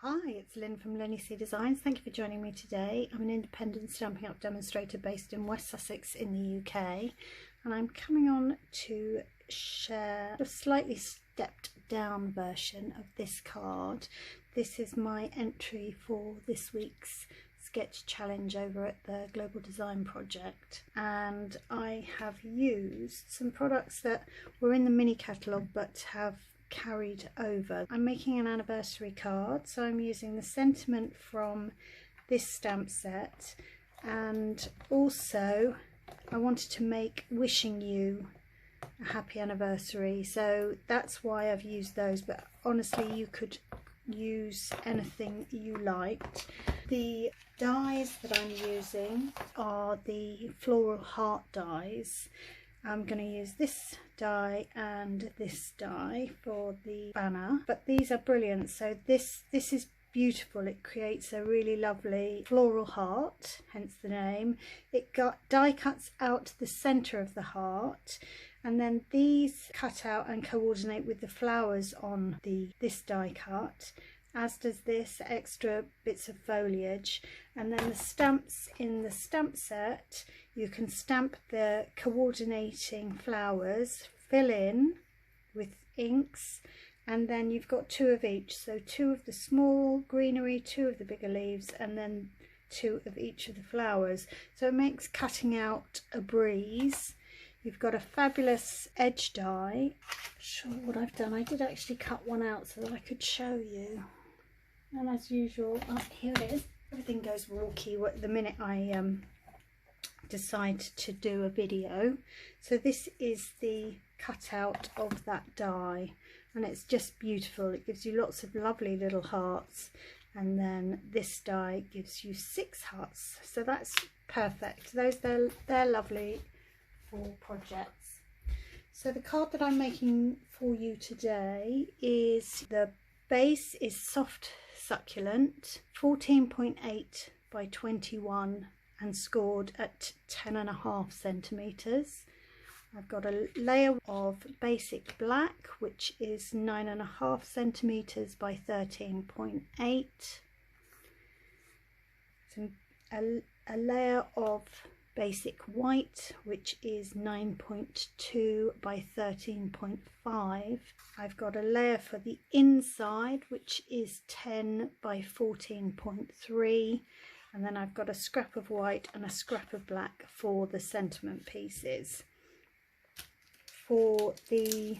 Hi, it's Lynn from LynnieCDesigns. Thank you for joining me today. I'm an independent Stampin' Up demonstrator based in West Sussex in the UK, and I'm coming on to share a slightly stepped down version of this card. This is my entry for this week's sketch challenge over at the Global Design Project, and I have used some products that were in the mini catalogue but have carried over. I'm making an anniversary card, so I'm using the sentiment from this stamp set, and also I wanted to make wishing you a happy anniversary, so that's why I've used those, but honestly you could use anything you liked. The dies that I'm using are the Floral Heart dies. I'm going to use this die and this die for the banner, but these are brilliant. So this is beautiful. It creates a really lovely floral heart, hence the name. It got die cuts out the center of the heart, and then these cut out and coordinate with the flowers on this die cut, as does this extra bits of foliage. And then the stamps in the stamp set, you can stamp the coordinating flowers, fill in with inks, and then you've got two of each, so two of the small greenery, two of the bigger leaves, and then two of each of the flowers, so it makes cutting out a breeze. You've got a fabulous edge die. Sure what I've done, I did actually cut one out so that I could show you, and as usual, here it is. Everything goes wonky the minute I decide to do a video. So this is the cutout of that die, and it's just beautiful. It gives you lots of lovely little hearts, and then this die gives you 6 hearts, so that's perfect. They're lovely for projects. So the card that I'm making for you today is, the base is soft succulent, 14.8 by 21 and scored at 10.5 centimeters. I've got a layer of basic black, which is 9.5 centimeters by 13.8. A layer of basic white, which is 9.2 by 13.5. I've got a layer for the inside, which is 10 by 14.3, and then I've got a scrap of white and a scrap of black for the sentiment pieces. For the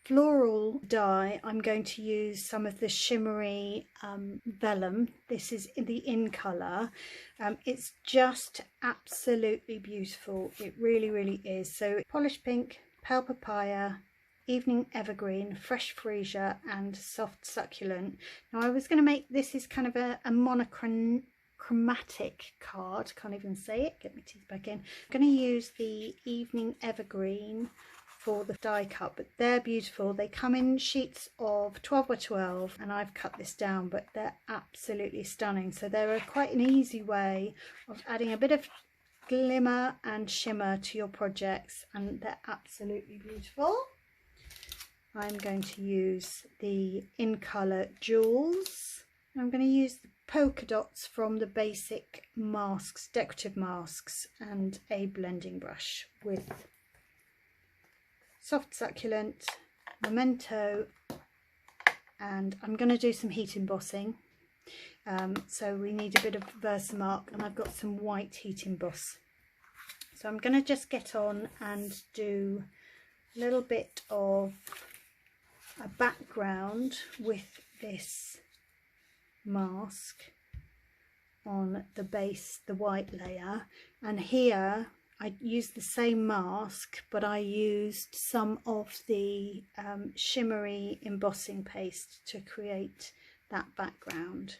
floral die, I'm going to use some of the shimmery vellum. This is the in colour. It's just absolutely beautiful. It really is. So polished pink, pale papaya, evening evergreen, fresh freesia, and soft succulent. Now I was going to make this is kind of a monochromatic card. Can't even say it. Get my teeth back in. I'm going to use the evening evergreen for the die cut, but they're beautiful. They come in sheets of 12 by 12, and I've cut this down, but they're absolutely stunning. So they're quite an easy way of adding a bit of glimmer and shimmer to your projects, and they're absolutely beautiful. I'm going to use the in colour jewels. I'm going to use the polka dots from the basic masks, decorative masks, and a blending brush with soft succulent, memento, and I'm going to do some heat embossing. So we need a bit of Versamark, and I've got some white heat emboss. So I'm going to just get on and do a little bit of a background with this mask on the base, the white layer, and here I used the same mask, but I used some of the shimmery embossing paste to create that background.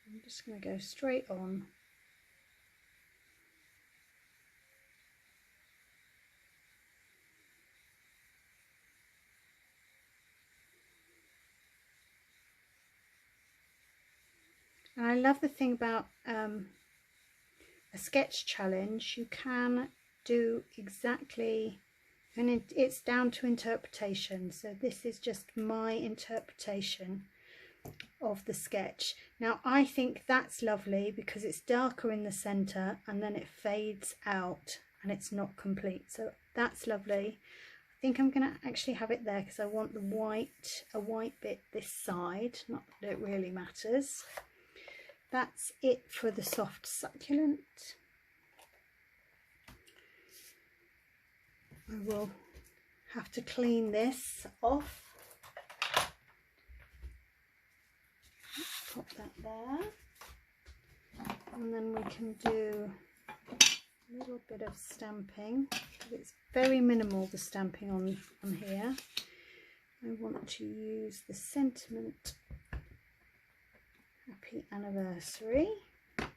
I'm just going to go straight on. And I love the thing about a sketch challenge, you can do exactly, and it's down to interpretation. So this is just my interpretation of the sketch. Now I think that's lovely because it's darker in the center and then it fades out and it's not complete. So that's lovely. I think I'm going to actually have it there because I want the white, a white bit this side, not that it really matters. That's it for the soft succulent. I will have to clean this off. Pop that there. And then we can do a little bit of stamping. It's very minimal, the stamping on here. I want to use the sentiment Happy Anniversary. Pop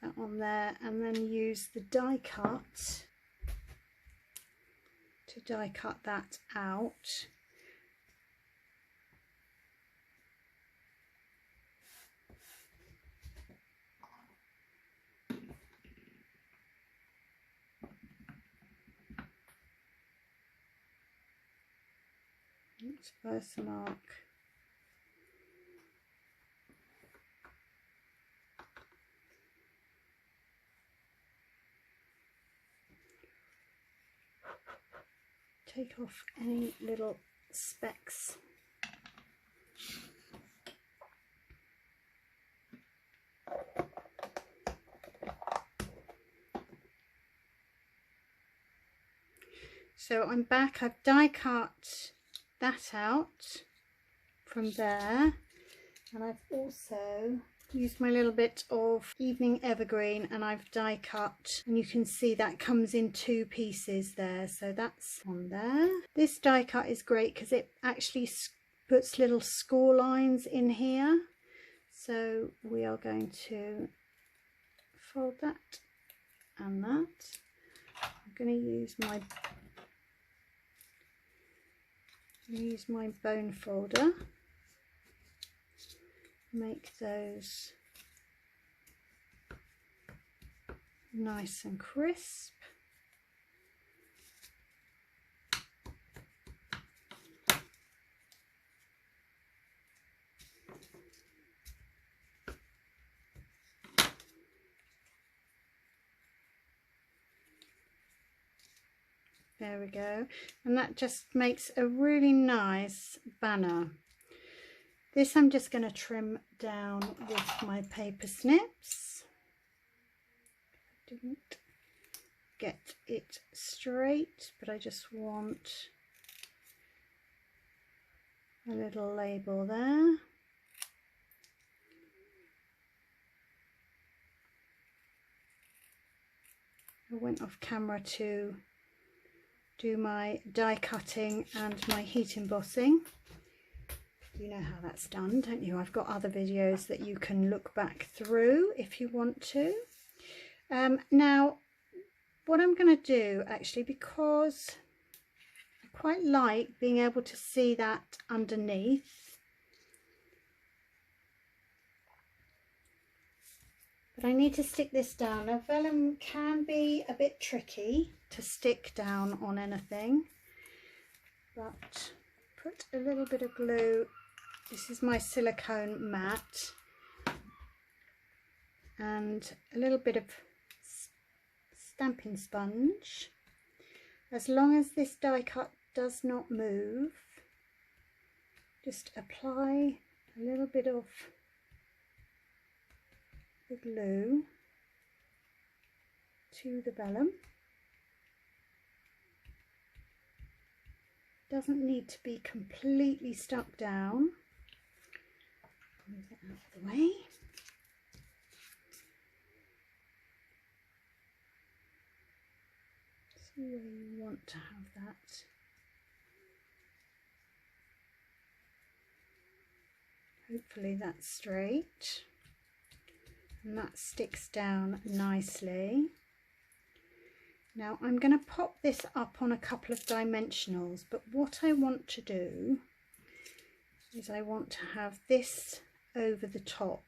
that on there and then use the die cut to die cut that out. Let's first mark take off any little specks. So I'm back, I've die cut that out from there, and I've also used my little bit of Evening Evergreen and I've die cut, and you can see that comes in 2 pieces there, so that's on there. This die cut is great because it actually puts little score lines in here, so we are going to fold that and that. I'm going to use my bone folder, make those nice and crisp. There we go, and that just makes a really nice banner. This I'm just going to trim down with my paper snips. Didn't get it straight, but I just want a little label there. I went off camera to do my die cutting and my heat embossing. You know how that's done, don't you? I've got other videos that you can look back through if you want to. Now what I'm going to do, actually, because I quite like being able to see that underneath, but I need to stick this down. Now vellum can be a bit tricky to stick down on anything, but put a little bit of glue. This is my silicone mat, and a little bit of stamping sponge. As long as this die cut does not move, just apply a little bit of the glue to the vellum. Doesn't need to be completely stuck down. Move it out of the way. See where you want to have that. Hopefully that's straight, and that sticks down nicely. Now I'm going to pop this up on a couple of dimensionals, but what I want to do is I want to have this over the top.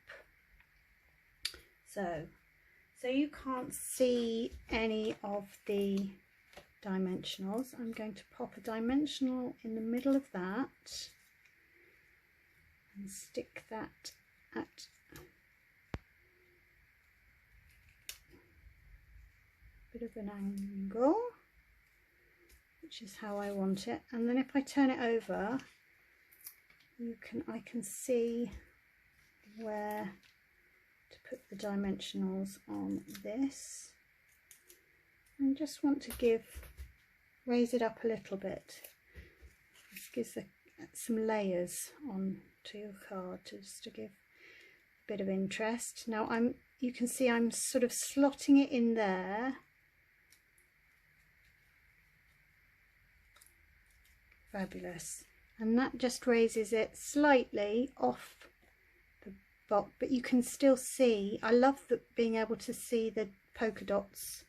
So you can't see any of the dimensionals. I'm going to pop a dimensional in the middle of that and stick that at a bit of an angle, which is how I want it. And then if I turn it over, I can see where to put the dimensionals on this. And just want to raise it up a little bit. This gives some layers on to your card just to give a bit of interest. Now you can see I'm sort of slotting it in there. Fabulous. And that just raises it slightly off the box, but you can still see, I love being able to see the polka dots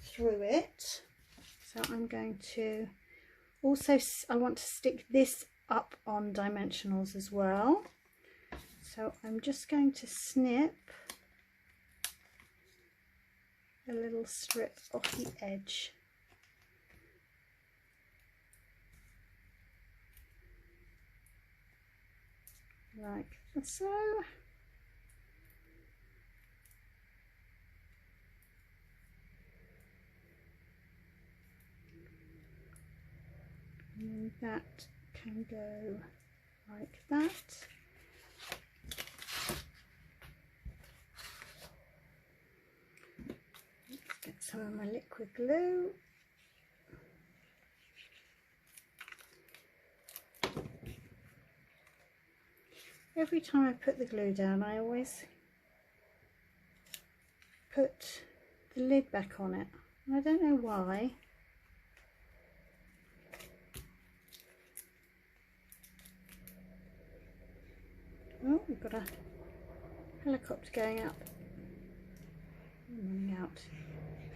through it. So I'm going to also, I want to stick this up on dimensionals as well. So I'm just going to snip a little strip off the edge. Like so. And that can go like that. Let's get some of my liquid glue. Every time I put the glue down, I always put the lid back on it. I don't know why. Oh, we've got a helicopter going up. I'm running out.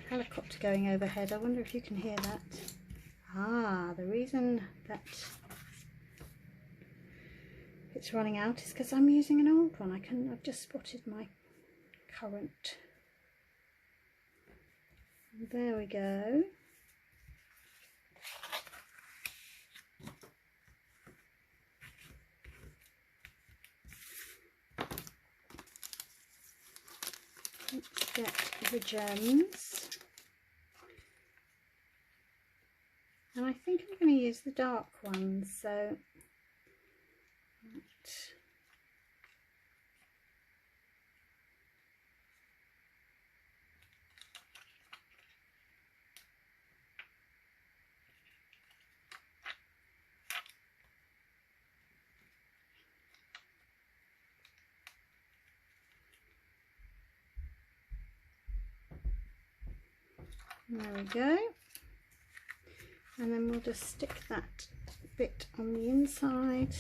Helicopter going overhead. I wonder if you can hear that. Ah, the reason that it's running out is because I'm using an old one. I've just spotted my current. And there we go. Let's get the gems. And I think I'm going to use the dark ones, so there we go. And then we'll just stick that bit on the inside.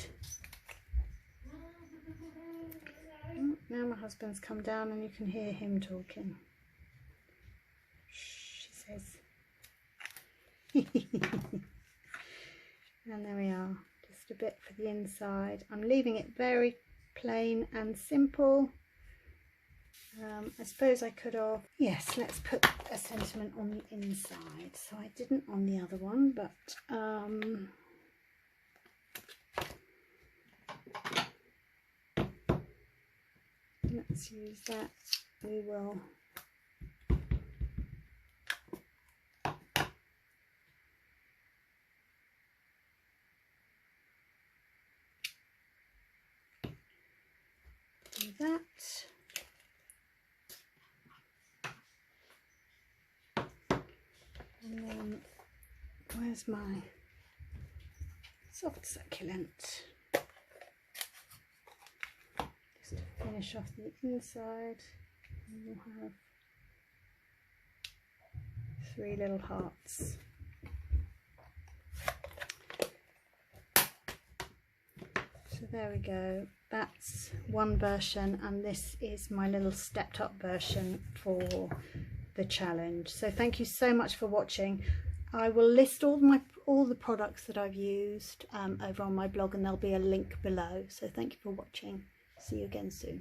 Oh, now my husband's come down and you can hear him talking. Shh, she says. And there we are, just a bit for the inside. I'm leaving it very plain and simple. I suppose I could have, yes, let's put a sentiment on the inside. So I didn't on the other one, but let's use that. We will do that. And then, where's my soft succulent? Just to finish off the inside, we'll have 3 little hearts. So there we go. That's one version, and this is my little stepped up version for the challenge. So thank you so much for watching. I will list all the products that I've used over on my blog, and there'll be a link below. So thank you for watching. See you again soon.